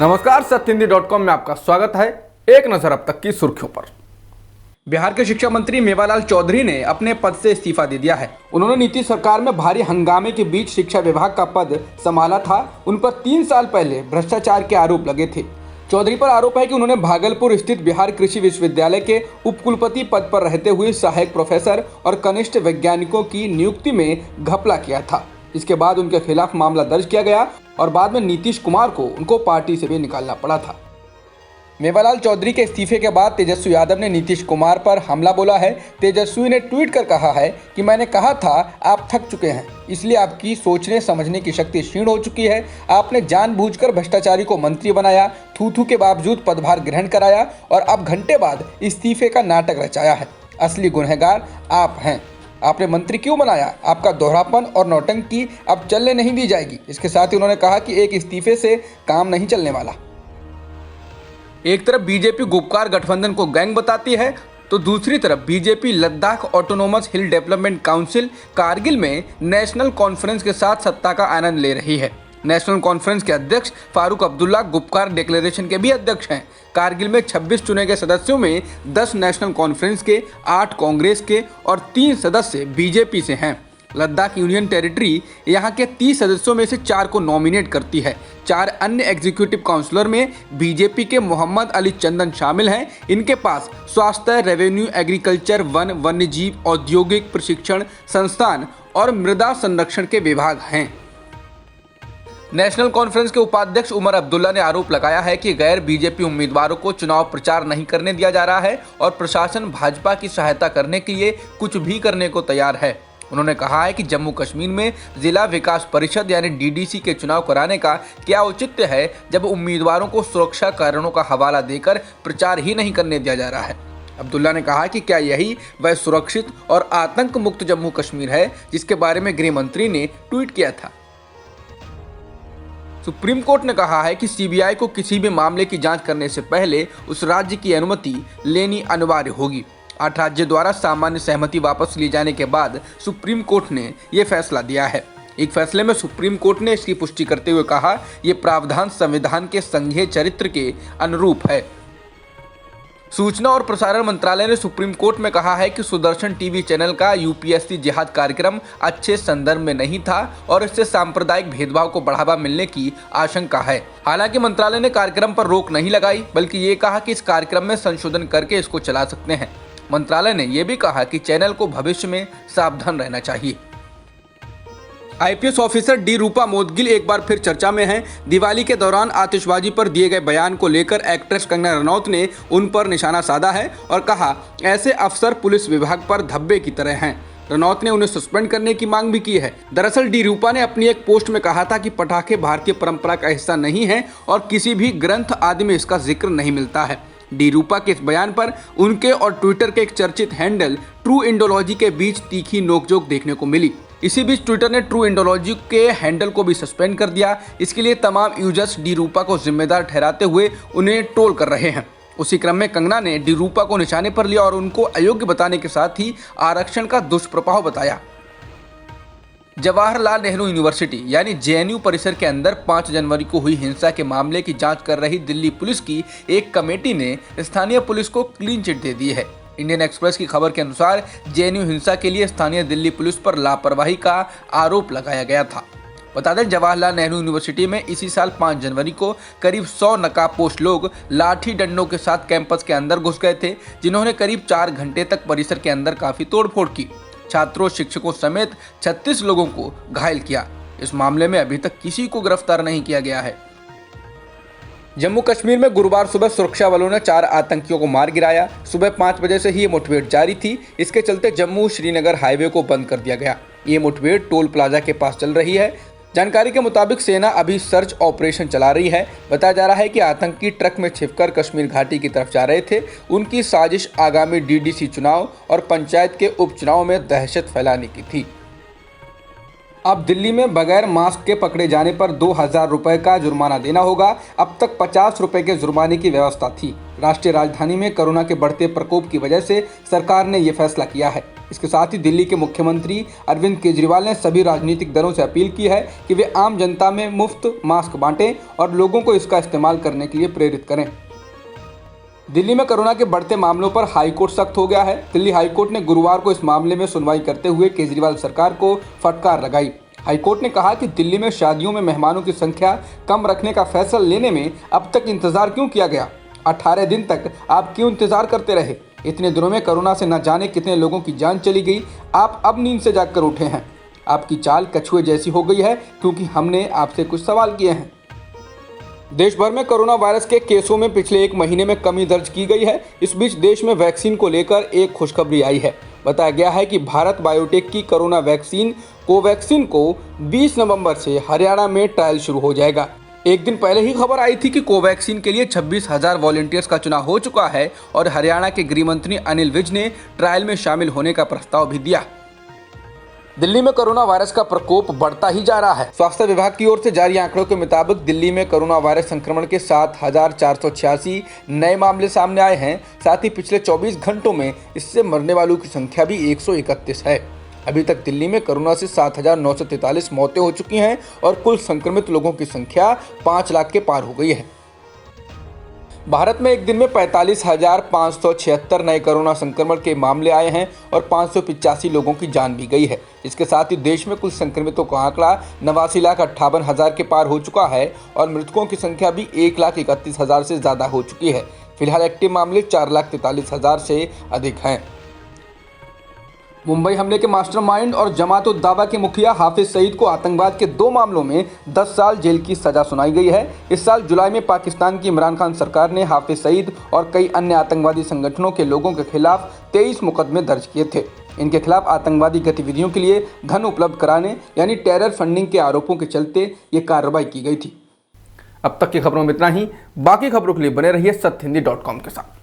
नमस्कार, सत्यहिंदी.com में आपका स्वागत है। एक नजर अब तक की सुर्खियों पर। बिहार के शिक्षा मंत्री मेवालाल चौधरी ने अपने पद से इस्तीफा दे दिया है। उन्होंने नीतीश सरकार में भारी हंगामे के बीच शिक्षा विभाग का पद संभाला था। उन पर 3 साल पहले भ्रष्टाचार के आरोप लगे थे। चौधरी पर आरोप है कि उन्होंने भागलपुर स्थित बिहार कृषि विश्वविद्यालय के उपकुलपति पद पर रहते हुए सहायक प्रोफेसर और कनिष्ठ वैज्ञानिकों की नियुक्ति में घपला किया था। इसके बाद उनके खिलाफ मामला दर्ज किया गया और बाद में नीतीश कुमार को उनको पार्टी से भी निकालना पड़ा था। मेवालाल चौधरी के इस्तीफे के बाद तेजस्वी यादव ने नीतीश कुमार पर हमला बोला है। तेजस्वी ने ट्वीट कर कहा है कि मैंने कहा था आप थक चुके हैं, इसलिए आपकी सोचने समझने की शक्ति क्षीण हो चुकी है। आपने जानबूझकर भ्रष्टाचारी को मंत्री बनाया, थू के बावजूद पदभार ग्रहण कराया और अब घंटे बाद इस्तीफे का नाटक रचाया है। असली गुनहगार आप हैं। आपने मंत्री क्यों बनाया? आपका दोहरापन और नौटंकी अब चलने नहीं दी जाएगी। इसके साथ ही उन्होंने कहा कि एक इस्तीफे से काम नहीं चलने वाला। एक तरफ बीजेपी गुपकार गठबंधन को गैंग बताती है तो दूसरी तरफ बीजेपी लद्दाख ऑटोनोमस हिल डेवलपमेंट काउंसिल कारगिल में नेशनल कॉन्फ्रेंस के साथ सत्ता का आनंद ले रही है। नेशनल कॉन्फ्रेंस के अध्यक्ष फारूक अब्दुल्ला गुपकार डिक्लेरेशन के भी अध्यक्ष हैं। कारगिल में 26 चुने गए सदस्यों में 10 नेशनल कॉन्फ्रेंस के, 8 कांग्रेस के और 3 सदस्य बीजेपी से हैं। लद्दाख यूनियन टेरिटरी यहाँ के 30 सदस्यों में से 4 को नॉमिनेट करती है। 4 अन्य एग्जीक्यूटिव काउंसलर में बीजेपी के मोहम्मद अली चंदन शामिल हैं। इनके पास स्वास्थ्य, रेवेन्यू, एग्रीकल्चर, वन, वन्यजीव, औद्योगिक प्रशिक्षण संस्थान और मृदा संरक्षण के विभाग हैं। नेशनल कॉन्फ्रेंस के उपाध्यक्ष उमर अब्दुल्ला ने आरोप लगाया है कि गैर बीजेपी उम्मीदवारों को चुनाव प्रचार नहीं करने दिया जा रहा है और प्रशासन भाजपा की सहायता करने के लिए कुछ भी करने को तैयार है। उन्होंने कहा है कि जम्मू कश्मीर में जिला विकास परिषद यानी डीडीसी के चुनाव कराने का क्या औचित्य है जब उम्मीदवारों को सुरक्षा कारणों का हवाला देकर प्रचार ही नहीं करने दिया जा रहा है। अब्दुल्ला ने कहा कि क्या यही वह सुरक्षित और आतंक मुक्त जम्मू कश्मीर है जिसके बारे में गृह मंत्री ने ट्वीट किया था। सुप्रीम कोर्ट ने कहा है कि सीबीआई को किसी भी मामले की जांच करने से पहले उस राज्य की अनुमति लेनी अनिवार्य होगी। 8 राज्यों द्वारा सामान्य सहमति वापस लिए जाने के बाद सुप्रीम कोर्ट ने यह फैसला दिया है। एक फैसले में सुप्रीम कोर्ट ने इसकी पुष्टि करते हुए कहा, यह प्रावधान संविधान के संघीय चरित्र के अनुरूप है। सूचना और प्रसारण मंत्रालय ने सुप्रीम कोर्ट में कहा है कि सुदर्शन टीवी चैनल का यूपीएससी जिहाद कार्यक्रम अच्छे संदर्भ में नहीं था और इससे सांप्रदायिक भेदभाव को बढ़ावा मिलने की आशंका है। हालांकि मंत्रालय ने कार्यक्रम पर रोक नहीं लगाई, बल्कि ये कहा कि इस कार्यक्रम में संशोधन करके इसको चला सकते हैं। मंत्रालय ने यह भी कहा कि चैनल को भविष्य में सावधान रहना चाहिए। आईपीएस ऑफिसर डी रूपा मोदगिल एक बार फिर चर्चा में हैं। दिवाली के दौरान आतिशबाजी पर दिए गए बयान को लेकर एक्ट्रेस कंगना रनौत ने उन पर निशाना साधा है और कहा, ऐसे अफसर पुलिस विभाग पर धब्बे की तरह हैं। रनौत ने उन्हें सस्पेंड करने की मांग भी की है। दरअसल डी रूपा ने अपनी एक पोस्ट में कहा था कि पटाखे भारतीय परंपरा का हिस्सा नहीं है और किसी भी ग्रंथ आदि में इसका जिक्र नहीं मिलता है। डी रूपा के इस बयान पर उनके और ट्विटर के एक चर्चित हैंडल ट्रू इंडोलॉजी के बीच तीखी नोकझोंक देखने को मिली। इसी बीच ट्विटर ने ट्रू इंडोलॉजी के हैंडल को भी सस्पेंड कर दिया। इसके लिए तमाम यूजर्स डी रूपा को जिम्मेदार ठहराते हुए उन्हें ट्रोल कर रहे हैं। उसी क्रम में कंगना ने डी रूपा को निशाने पर लिया और उनको अयोग्य बताने के साथ ही आरक्षण का दुष्प्रभाव बताया। जवाहरलाल नेहरू यूनिवर्सिटी यानी जेएनयू परिसर के अंदर 5 जनवरी को हुई हिंसा के मामले की जांच कर रही दिल्ली पुलिस की एक कमेटी ने स्थानीय पुलिस को क्लीन चिट दे दी है। इंडियन एक्सप्रेस की खबर के अनुसार जेएनयू हिंसा के लिए स्थानीय दिल्ली पुलिस पर लापरवाही का आरोप लगाया गया था। बता दें, जवाहरलाल नेहरू यूनिवर्सिटी में इसी साल 5 जनवरी को करीब 100 नकाबपोश लोग लाठी डंडों के साथ कैंपस के अंदर घुस गए थे, जिन्होंने करीब 4 घंटे तक परिसर के अंदर काफी तोड़फोड़ की। छात्रों, शिक्षकों समेत 36 लोगों को घायल किया। इस मामले में अभी तक किसी को गिरफ्तार नहीं किया गया है। जम्मू कश्मीर में गुरुवार सुबह सुरक्षा बलों ने 4 आतंकियों को मार गिराया। सुबह 5 बजे से ही ये मुठभेड़ जारी थी। इसके चलते जम्मू श्रीनगर हाईवे को बंद कर दिया गया। ये मुठभेड़ टोल प्लाजा के पास चल रही है। जानकारी के मुताबिक सेना अभी सर्च ऑपरेशन चला रही है। बताया जा रहा है कि आतंकी ट्रक में छिपकर कश्मीर घाटी की तरफ जा रहे थे। उनकी साजिश आगामी डीडीसी चुनाव और पंचायत के उपचुनाव में दहशत फैलाने की थी। अब दिल्ली में बगैर मास्क के पकड़े जाने पर 2,000 रुपए का जुर्माना देना होगा। अब तक 50 रुपए के जुर्माने की व्यवस्था थी। राष्ट्रीय राजधानी में कोरोना के बढ़ते प्रकोप की वजह से सरकार ने ये फैसला किया है। इसके साथ ही दिल्ली के मुख्यमंत्री अरविंद केजरीवाल ने सभी राजनीतिक दलों से अपील की है कि वे आम जनता में मुफ्त मास्क बांटें और लोगों को इसका इस्तेमाल करने के लिए प्रेरित करें। दिल्ली में कोरोना के बढ़ते मामलों पर हाईकोर्ट सख्त हो गया है। दिल्ली हाईकोर्ट ने गुरुवार को इस मामले में सुनवाई करते हुए केजरीवाल सरकार को फटकार लगाई। हाईकोर्ट ने कहा कि दिल्ली में शादियों में मेहमानों की संख्या कम रखने का फैसला लेने में अब तक इंतजार क्यों किया गया? 18 दिन तक आप क्यों इंतजार करते रहे? इतने दिनों में कोरोना से न जाने कितने लोगों की जान चली गई। आप अब नींद से जागकर उठे हैं। आपकी चाल कछुए जैसी हो गई है क्योंकि हमने आपसे कुछ सवाल किए हैं। देश भर में कोरोना वायरस के केसों में पिछले एक महीने में कमी दर्ज की गई है। इस बीच देश में वैक्सीन को लेकर एक खुशखबरी आई है। बताया गया है कि भारत बायोटेक की कोरोना वैक्सीन कोवैक्सीन को 20 नवंबर से हरियाणा में ट्रायल शुरू हो जाएगा। एक दिन पहले ही खबर आई थी कि कोवैक्सीन के लिए 26,000 वॉलंटियर्स का चुनाव हो चुका है और हरियाणा के गृह मंत्री अनिल विज ने ट्रायल में शामिल होने का प्रस्ताव भी दिया। दिल्ली में कोरोना वायरस का प्रकोप बढ़ता ही जा रहा है। स्वास्थ्य विभाग की ओर से जारी आंकड़ों के मुताबिक दिल्ली में कोरोना वायरस संक्रमण के 7,486 नए मामले सामने आए हैं। साथ ही पिछले 24 घंटों में इससे मरने वालों की संख्या भी 131 है। अभी तक दिल्ली में कोरोना से 7,943 मौतें हो चुकी हैं और कुल संक्रमित लोगों की संख्या 5 लाख के पार हो गई है। भारत में एक दिन में 45,576 नए कोरोना संक्रमण के मामले आए हैं और 585 लोगों की जान भी गई है। इसके साथ ही देश में कुल संक्रमितों का आंकड़ा 89,58,000 के पार हो चुका है और मृतकों की संख्या भी 1,31,000 से ज़्यादा हो चुकी है। फिलहाल एक्टिव मामले 4,43,000 से अधिक हैं। मुंबई हमले के मास्टरमाइंड और जमात उद दावा के मुखिया हाफिज सईद को आतंकवाद के 2 मामलों में 10 साल जेल की सजा सुनाई गई है। इस साल जुलाई में पाकिस्तान की इमरान खान सरकार ने हाफिज सईद और कई अन्य आतंकवादी संगठनों के लोगों के खिलाफ 23 मुकदमे दर्ज किए थे। इनके खिलाफ आतंकवादी गतिविधियों के लिए धन उपलब्ध कराने यानी टेरर फंडिंग के आरोपों के चलते ये कार्रवाई की गई थी। अब तक की खबरों में इतना ही। बाकी खबरों के लिए बने रहिए सत्यहिंदी.com के साथ।